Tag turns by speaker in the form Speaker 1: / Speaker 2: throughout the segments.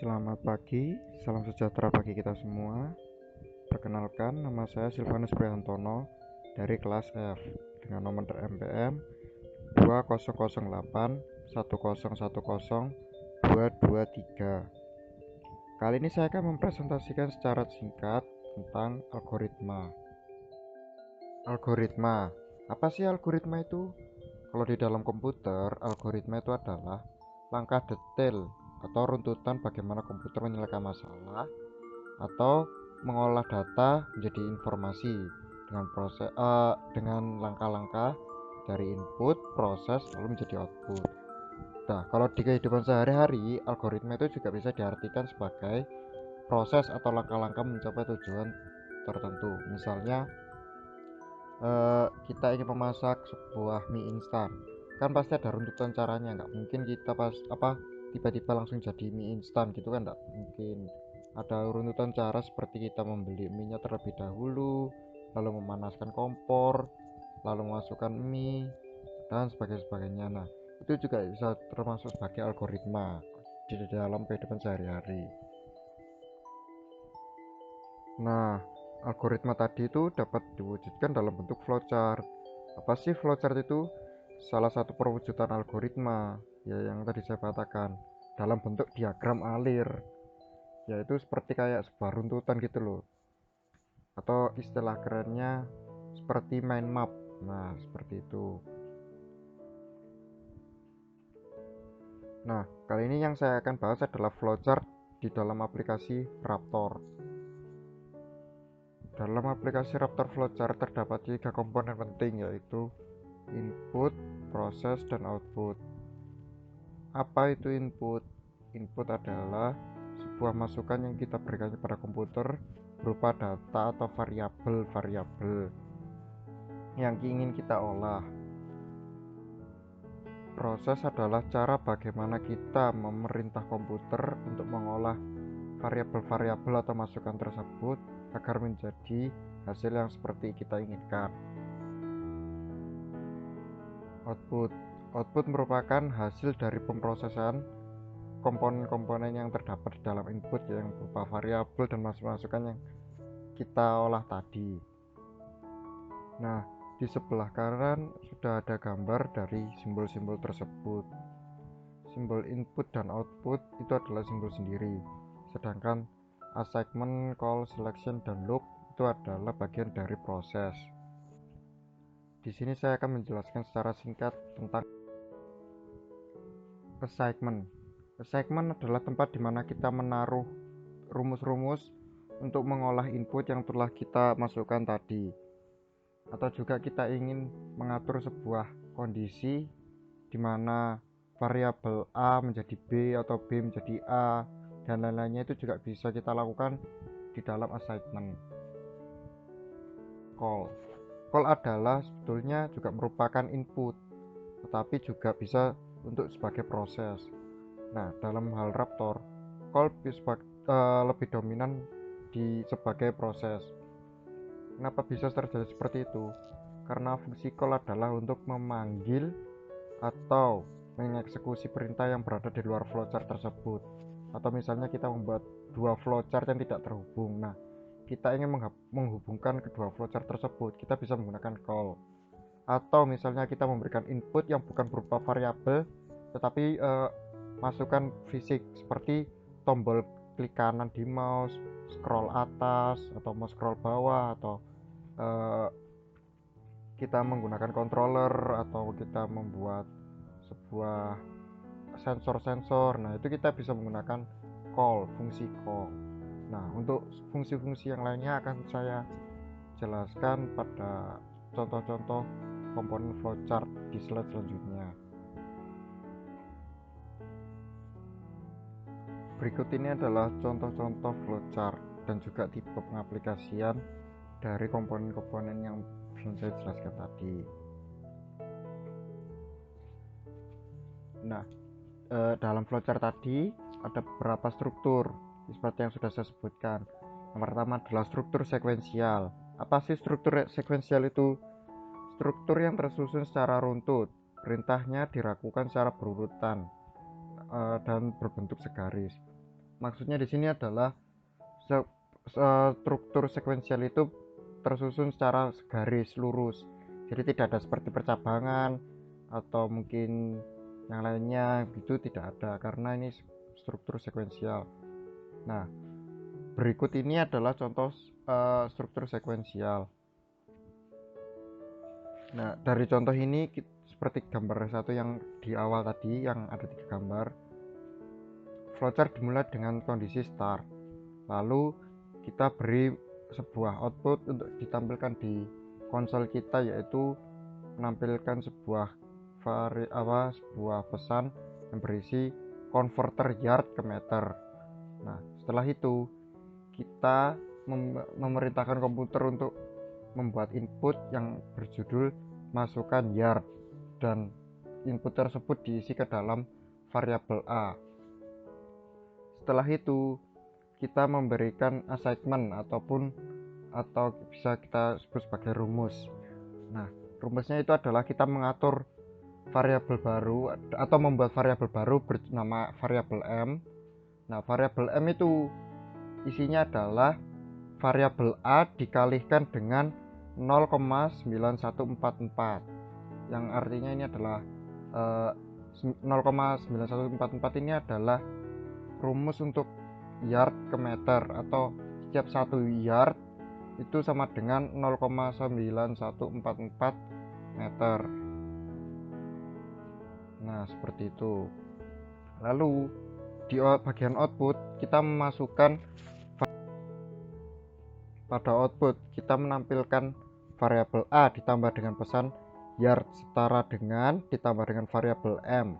Speaker 1: Selamat pagi, salam sejahtera bagi kita semua. Perkenalkan, nama saya Silvanus Prihantono dari kelas F dengan nomor MPM 2008 1010 223. Kali ini saya akan mempresentasikan secara singkat tentang algoritma. Algoritma, apa sih algoritma itu? Kalau di dalam komputer, algoritma itu adalah langkah detail atau runtutan bagaimana komputer menyelesaikan masalah atau mengolah data menjadi informasi dengan langkah-langkah dari input, proses, lalu menjadi output. Nah, kalau di kehidupan sehari-hari, algoritma itu juga bisa diartikan sebagai proses atau langkah-langkah mencapai tujuan tertentu. Misalnya, kita ingin memasak sebuah mie instan, kan pasti ada runtutan caranya. Nggak mungkin kita tiba-tiba langsung jadi mie instan gitu kan, nggak mungkin. Ada runtutan cara seperti kita membeli minyak terlebih dahulu, lalu memanaskan kompor, lalu memasukkan mie, dan sebagainya. Nah, itu juga bisa termasuk sebagai algoritma di dalam kehidupan sehari-hari. Nah, algoritma tadi itu dapat diwujudkan dalam bentuk flowchart. Apa sih flowchart itu? Salah satu perwujudan algoritma, ya yang tadi saya katakan, dalam bentuk diagram alir, yaitu seperti kayak sebuah runtutan gitu loh. Atau istilah kerennya seperti mind map. Nah, seperti itu. Nah, kali ini yang saya akan bahas adalah flowchart di dalam aplikasi Raptor. Dalam aplikasi Raptor Flowchart terdapat 3 komponen penting, yaitu input, proses, dan output. Apa itu input? Input adalah sebuah masukan yang kita berikan kepada komputer berupa data atau variabel-variabel yang ingin kita olah. Proses adalah cara bagaimana kita memerintah komputer untuk mengolah variabel-variabel atau masukan tersebut agar menjadi hasil yang seperti kita inginkan. Output merupakan hasil dari pemrosesan komponen-komponen yang terdapat di dalam input, yang berupa variabel dan masukan yang kita olah tadi. Nah, di sebelah kanan sudah ada gambar dari simbol-simbol tersebut. Simbol input dan output itu adalah simbol sendiri, sedangkan assignment, call, selection, dan loop itu adalah bagian dari proses. Di sini saya akan menjelaskan secara singkat tentang assignment. Assignment adalah tempat di mana kita menaruh rumus-rumus untuk mengolah input yang telah kita masukkan tadi. Atau juga kita ingin mengatur sebuah kondisi di mana variabel A menjadi B atau B menjadi A dan lain-lainnya, itu juga bisa kita lakukan di dalam assignment. Call adalah sebetulnya juga merupakan input, tetapi juga bisa untuk sebagai proses. Nah, dalam hal Raptor, call lebih dominan sebagai proses. Kenapa bisa terjadi seperti itu? Karena fungsi call adalah untuk memanggil atau mengeksekusi perintah yang berada di luar flowchart tersebut. Atau misalnya kita membuat dua flowchart yang tidak terhubung. Nah, kita ingin menghubungkan kedua flowchart tersebut, kita bisa menggunakan call. Atau misalnya kita memberikan input yang bukan berupa variabel, tetapi masukan fisik seperti tombol klik kanan di mouse, scroll atas atau mau scroll bawah, atau kita menggunakan controller, atau kita membuat sebuah sensor. Nah, itu kita bisa menggunakan fungsi call. Nah, untuk fungsi-fungsi yang lainnya akan saya jelaskan pada contoh-contoh komponen flowchart di slide selanjutnya. Berikut ini adalah contoh-contoh flowchart dan juga tipe pengaplikasian dari komponen-komponen yang belum saya jelaskan tadi. Nah, dalam flowchart tadi ada beberapa struktur seperti yang sudah saya sebutkan. Yang pertama adalah struktur sekuensial. Apa sih struktur sekuensial itu? Struktur yang tersusun secara runtut, perintahnya dilakukan secara berurutan dan berbentuk segaris. Maksudnya di sini adalah struktur sekuensial itu tersusun secara garis lurus, jadi tidak ada seperti percabangan atau mungkin yang lainnya gitu, tidak ada, karena ini struktur sekuensial. Nah, berikut ini adalah contoh struktur sekuensial. Nah, dari contoh ini seperti gambar satu yang di awal tadi yang ada 3 gambar, flowchart dimulai dengan kondisi start, lalu kita beri sebuah output untuk ditampilkan di konsol kita, yaitu menampilkan sebuah pesan yang berisi converter yard ke meter. Nah, setelah itu kita memerintahkan komputer untuk membuat input yang berjudul masukkan yard, dan input tersebut diisi ke dalam variabel A. Setelah itu kita memberikan assignment atau bisa kita sebut sebagai rumus. Nah, rumusnya itu adalah kita mengatur variabel baru atau membuat variabel baru bernama variabel M. Nah, variabel M itu isinya adalah variabel A dikalikan dengan 0,9144, yang artinya ini adalah 0,9144 ini adalah rumus untuk yard ke meter, atau setiap 1 yard itu sama dengan 0,9144 meter. Nah, seperti itu. Lalu di bagian output kita memasukkan, pada output kita menampilkan variabel A ditambah dengan pesan yard setara dengan ditambah dengan variabel M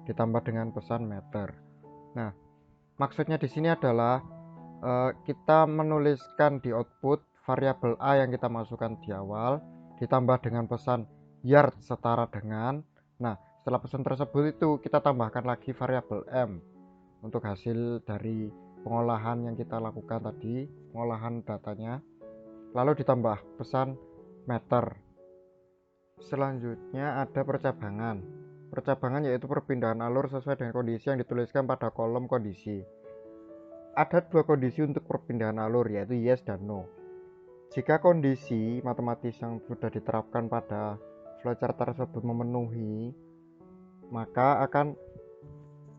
Speaker 1: ditambah dengan pesan meter. Nah, maksudnya di sini adalah kita menuliskan di output variabel A yang kita masukkan di awal ditambah dengan pesan yard setara dengan. Nah, setelah pesan tersebut itu kita tambahkan lagi variabel M untuk hasil dari pengolahan yang kita lakukan tadi, pengolahan datanya, lalu ditambah pesan meter. Selanjutnya ada percabangan. Percabangan yaitu perpindahan alur sesuai dengan kondisi yang dituliskan pada kolom kondisi. Ada 2 kondisi untuk perpindahan alur, yaitu yes dan no. Jika kondisi matematis yang sudah diterapkan pada flowchart tersebut memenuhi, maka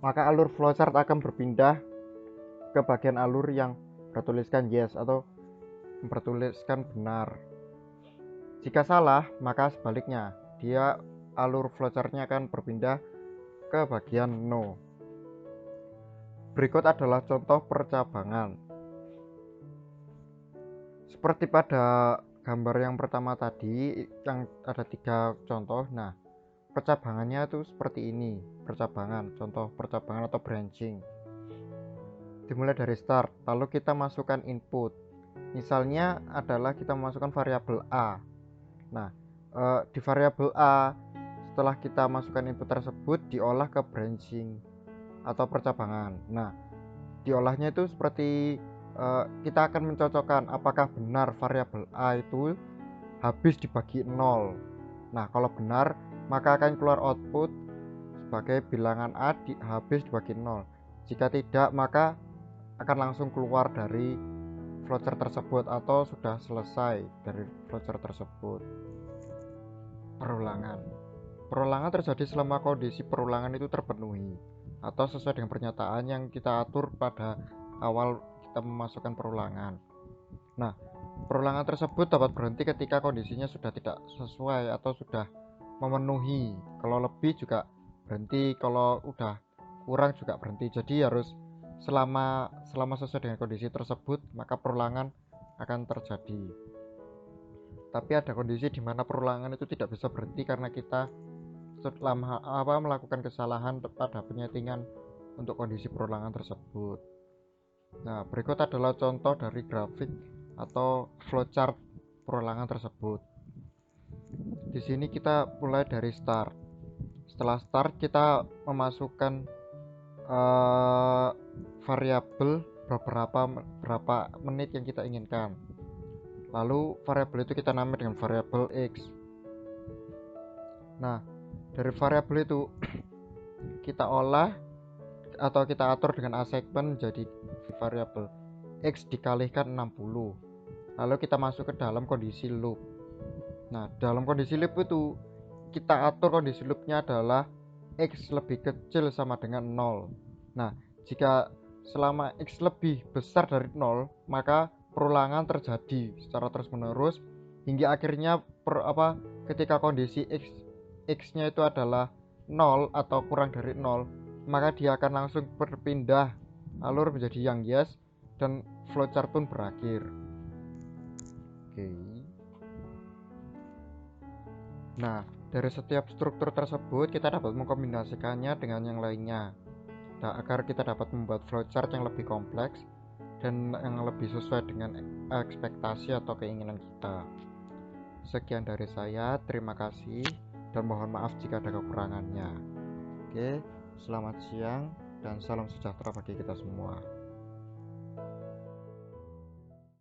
Speaker 1: alur flowchart akan berpindah ke bagian alur yang bertuliskan yes atau bertuliskan benar. Jika salah, maka sebaliknya, alur flowchartnya akan berpindah ke bagian no. Berikut adalah contoh percabangan. Seperti pada gambar yang pertama tadi yang ada 3 contoh. Nah, percabangannya itu seperti ini. Percabangan, contoh percabangan atau branching. Dimulai dari start, lalu kita masukkan input. Misalnya adalah kita memasukkan variabel A. Nah, di variabel A, setelah kita masukkan input tersebut diolah ke branching atau percabangan. Nah, diolahnya itu seperti kita akan mencocokkan apakah benar variabel A itu habis dibagi 0. Nah, kalau benar maka akan keluar output sebagai bilangan A habis dibagi 0. Jika tidak, maka akan langsung keluar dari flowchart tersebut atau sudah selesai dari flowchart tersebut. Perulangan terjadi selama kondisi perulangan itu terpenuhi atau sesuai dengan pernyataan yang kita atur pada awal kita memasukkan perulangan. Nah, perulangan tersebut dapat berhenti ketika kondisinya sudah tidak sesuai atau sudah memenuhi. Kalau lebih juga berhenti, kalau udah kurang juga berhenti. Jadi harus selama sesuai dengan kondisi tersebut, maka perulangan akan terjadi. Tapi ada kondisi di mana perulangan itu tidak bisa berhenti karena kita melakukan kesalahan pada penyetingan untuk kondisi perulangan tersebut. Nah, berikut adalah contoh dari grafik atau flowchart perulangan tersebut. Di sini kita mulai dari start. Setelah start kita memasukkan variabel berapa menit yang kita inginkan. Lalu variabel itu kita namakan dengan variabel X. Nah, dari variabel itu kita olah atau kita atur dengan assignment jadi variabel X dikalikan 60. Lalu kita masuk ke dalam kondisi loop. Nah, dalam kondisi loop itu kita atur kondisi loopnya adalah X lebih kecil sama dengan 0. Nah, jika selama X lebih besar dari 0, maka perulangan terjadi secara terus-menerus hingga akhirnya ketika kondisi X-nya itu adalah 0 atau kurang dari 0, maka dia akan langsung berpindah alur menjadi yang yes dan flowchart pun berakhir. Oke. Nah, dari setiap struktur tersebut kita dapat mengkombinasikannya dengan yang lainnya. Nah, agar kita dapat membuat flowchart yang lebih kompleks dan yang lebih sesuai dengan ekspektasi atau keinginan kita. Sekian dari saya, terima kasih dan mohon maaf jika ada kekurangannya. Oke, selamat siang dan salam sejahtera bagi kita semua.